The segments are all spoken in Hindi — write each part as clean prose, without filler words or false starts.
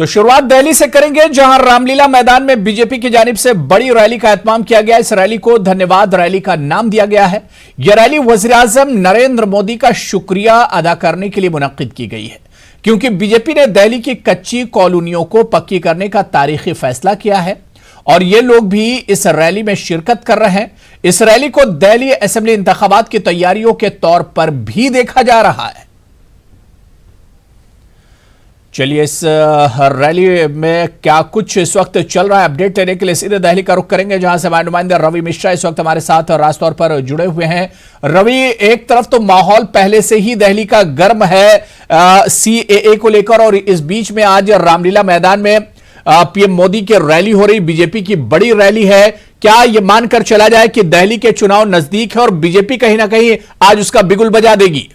तो शुरुआत दिल्ली से करेंगे, जहां रामलीला मैदान में बीजेपी की जानिब से बड़ी रैली का एहतमाम किया गया। इस रैली को धन्यवाद रैली का नाम दिया गया है। यह रैली वज़ीर-ए-आज़म नरेंद्र मोदी का शुक्रिया अदा करने के लिए मुनक्किद की गई है, क्योंकि बीजेपी ने दिल्ली की कच्ची कॉलोनियों को पक्की करने का तारीखी फैसला किया है और ये लोग भी इस रैली में शिरकत कर रहे हैं। इस रैली को दिल्ली असेंबली इंतखाबात की तैयारियों के तौर पर भी देखा जा रहा है। चलिए, इस रैली में क्या कुछ इस वक्त चल रहा है, अपडेट लेने के लिए सीधे दिल्ली का रुख करेंगे, जहां से हमारे नुमाइंदे रवि मिश्रा इस वक्त हमारे साथ राजतौर पर जुड़े हुए हैं। रवि, एक तरफ तो माहौल पहले से ही दिल्ली का गर्म है सीएए को लेकर, और इस बीच में आज रामलीला मैदान में पीएम मोदी की रैली हो रही, बीजेपी की बड़ी रैली है। क्या यह मानकर चला जाए कि दिल्ली के चुनाव नजदीक है और बीजेपी कहीं ना कहीं आज उसका बिगुल बजा देगी?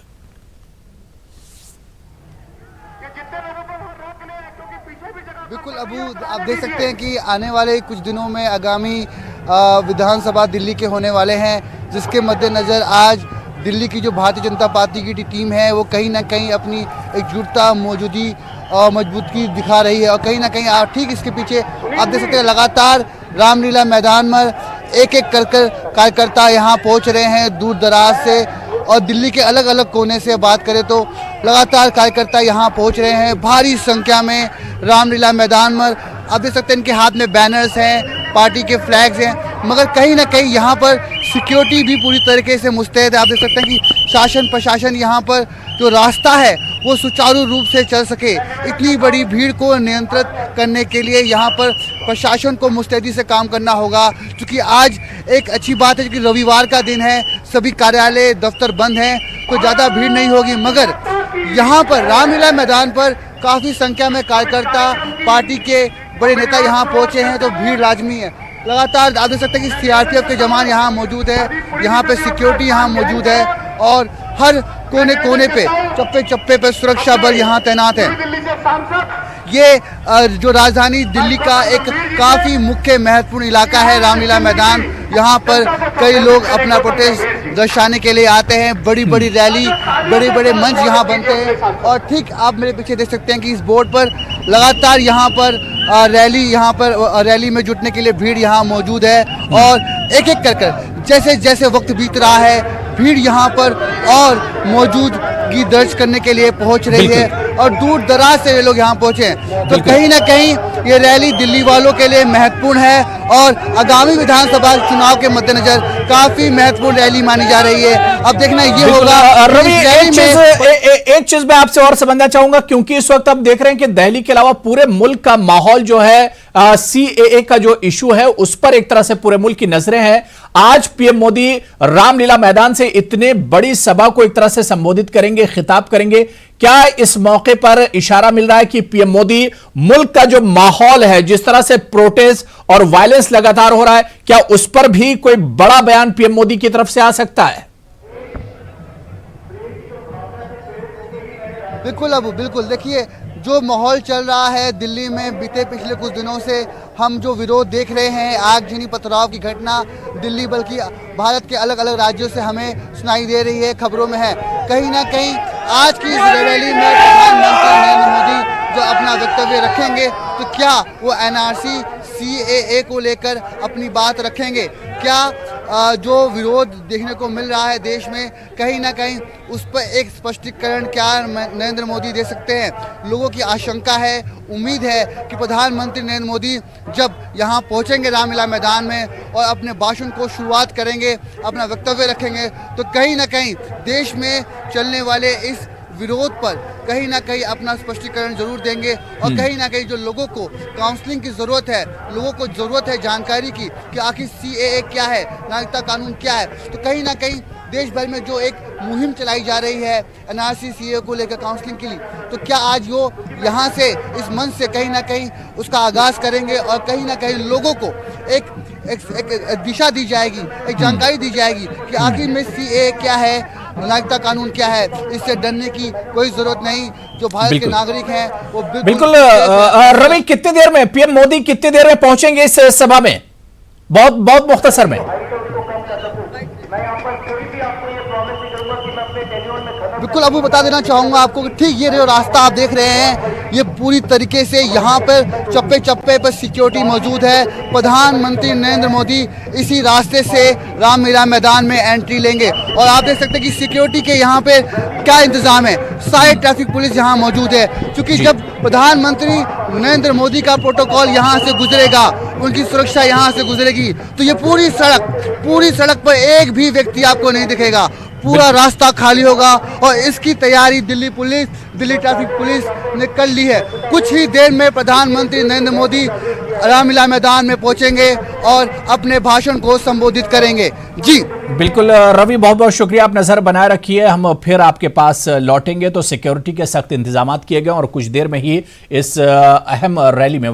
बिल्कुल अबू, आप देख सकते हैं कि आने वाले कुछ दिनों में आगामी विधानसभा दिल्ली के होने वाले हैं, जिसके मद्देनज़र आज दिल्ली की जो भारतीय जनता पार्टी की टीम है वो कहीं ना कहीं अपनी एकजुटता, मौजूदगी और मजबूती दिखा रही है। और कहीं ना कहीं ठीक इसके पीछे आप देख सकते हैं लगातार रामलीला मैदान में एक एक कर कार्यकर्ता यहाँ पहुँच रहे हैं दूर दराज से, और दिल्ली के अलग अलग कोने से बात करें तो लगातार कार्यकर्ता यहाँ पहुँच रहे हैं भारी संख्या में रामलीला मैदान में। आप देख सकते हैं इनके हाथ में बैनर्स हैं, पार्टी के फ्लैग्स हैं, मगर कहीं ना कहीं यहाँ पर सिक्योरिटी भी पूरी तरीके से मुस्तैद है। आप देख सकते हैं कि शासन प्रशासन यहाँ पर जो रास्ता है वो सुचारू रूप से चल सके, इतनी बड़ी भीड़ को नियंत्रित करने के लिए यहाँ पर प्रशासन को मुस्तैदी से काम करना होगा। क्योंकि आज एक अच्छी बात है कि रविवार का दिन है, सभी कार्यालय दफ्तर बंद हैं, तो ज़्यादा भीड़ नहीं होगी, मगर यहाँ पर रामलीला मैदान पर काफ़ी संख्या में कार्यकर्ता, पार्टी के बड़े नेता यहाँ पहुँचे हैं, तो भीड़ लाजमी है। लगातार आप देख सकते हैं कि सीआरपीएफ के जवान यहाँ मौजूद है, यहाँ पे सिक्योरिटी यहाँ मौजूद है, और हर कोने कोने पे, चप्पे चप्पे पे सुरक्षा बल यहाँ तैनात है। ये जो राजधानी दिल्ली का एक काफ़ी मुख्य महत्वपूर्ण इलाका है रामलीला मैदान। यहाँ पर कई लोग अपना प्रोटेस्ट दर्शाने के लिए आते हैं, बड़ी बड़ी रैली, बड़े बड़े मंच यहाँ बनते हैं। और ठीक आप मेरे पीछे देख सकते हैं कि इस बोर्ड पर लगातार यहाँ पर रैली में जुटने के लिए भीड़ यहाँ मौजूद है, और एक एक कर जैसे जैसे वक्त बीत रहा है भीड़ यहाँ पर और मौजूदगी दर्ज करने के लिए पहुँच रही है, और दूर दराज से ये लोग यहाँ पहुँचे हैं। तो कहीं ना कहीं ये रैली दिल्ली वालों के लिए महत्वपूर्ण है, और आगामी विधानसभा चुनाव के मद्देनजर काफी महत्वपूर्ण रैली मानी जा रही है। अब देखना ये होगा। रवि, एक चीज मैं आपसे और समझना चाहूंगा, क्योंकि इस वक्त आप देख रहे हैं कि दिल्ली के अलावा पूरे मुल्क का माहौल जो है सीएए का जो इशू है उस पर एक तरह से पूरे मुल्क की नजरें हैं। आज पीएम मोदी रामलीला मैदान से इतने बड़ी सभा को एक तरह से संबोधित करेंगे, खिताब करेंगे। क्या इस मौके पर इशारा मिल रहा है कि पीएम मोदी मुल्क का जो माहौल है, जिस तरह से प्रोटेस्ट और वायलेंस लगातार हो रहा है, क्या उस पर भी कोई बड़ा बयान पीएम मोदी की तरफ से आ सकता है? बिल्कुल अबू, बिल्कुल। देखिए, जो माहौल चल रहा है दिल्ली में बीते पिछले कुछ दिनों से, हम जो विरोध देख रहे हैं, आगजनी पथराव की घटना दिल्ली बल्कि भारत के अलग अलग राज्यों से हमें सुनाई दे रही है, खबरों में है। कहीं ना कहीं आज की इस रैली में प्रधानमंत्री नरेंद्र मोदी जो अपना वक्तव्य रखेंगे, तो क्या वो एनआरसी सीएए को लेकर अपनी बात रखेंगे? क्या जो विरोध देखने को मिल रहा है देश में, कहीं ना कहीं उस पर एक स्पष्टीकरण क्या नरेंद्र मोदी दे सकते हैं? लोगों की आशंका है, उम्मीद है कि प्रधानमंत्री नरेंद्र मोदी जब यहाँ पहुँचेंगे रामलीला मैदान में और अपने भाषण को शुरुआत करेंगे, अपना वक्तव्य रखेंगे, तो कहीं ना कहीं देश में चलने वाले इस विरोध पर कहीं ना कहीं अपना स्पष्टीकरण जरूर देंगे। और कहीं ना कहीं जो लोगों को काउंसलिंग की ज़रूरत है, लोगों को ज़रूरत है जानकारी की कि आखिर सीएए क्या है, नागरिकता कानून क्या है, तो कहीं ना कहीं देश भर में जो एक मुहिम चलाई जा रही है एनआरसी सीएए को लेकर काउंसलिंग के लिए, तो क्या आज वो यहाँ से इस मंच से कहीं ना कहीं उसका आगाज़ करेंगे, और कहीं ना कहीं लोगों को एक दिशा दी जाएगी, एक जानकारी दी जाएगी कि आखिर में सीएए क्या है, नागरिकता कानून क्या है। इससे डरने की कोई जरूरत नहीं, जो भारत के नागरिक हैं वो बिल्कुल। रवि, कितनी देर में पीएम मोदी कितनी देर में पहुंचेंगे इस सभा में? बहुत मुख्तसर में। मैं यहाँ पर कोई भी आपको ये प्रॉमिस नहीं करूंगा कि मैं अपने टेन्योर में खत्म बिल्कुल अबू, बता देना चाहूँगा आपको कि ठीक ये जो रास्ता आप देख रहे हैं, ये पूरी तरीके से यहाँ पर चप्पे चप्पे पर सिक्योरिटी मौजूद है। प्रधानमंत्री नरेंद्र मोदी इसी रास्ते से रामलीला मैदान में एंट्री लेंगे और आप देख सकते हैं कि सिक्योरिटी के यहाँ पे क्या इंतजाम है। सारे ट्रैफिक पुलिस यहाँ मौजूद है, क्योंकि जब प्रधानमंत्री नरेंद्र मोदी का प्रोटोकॉल यहाँ से गुजरेगा, उनकी सुरक्षा यहाँ से गुजरेगी, तो ये पूरी सड़क पर एक भी व्यक्ति आपको नहीं दिखेगा, पूरा रास्ता खाली होगा। और इसकी तैयारी दिल्ली ट्रैफिक पुलिस ने कर ली है। कुछ ही देर में प्रधानमंत्री नरेंद्र मोदी रामलीला मैदान में पहुंचेंगे और अपने भाषण को संबोधित करेंगे। जी बिल्कुल रवि, बहुत बहुत शुक्रिया, आप नजर बनाए रखिए, हम फिर आपके पास लौटेंगे। तो सिक्योरिटी के सख्त इंतजाम किए गए और कुछ देर में ही इस अहम रैली में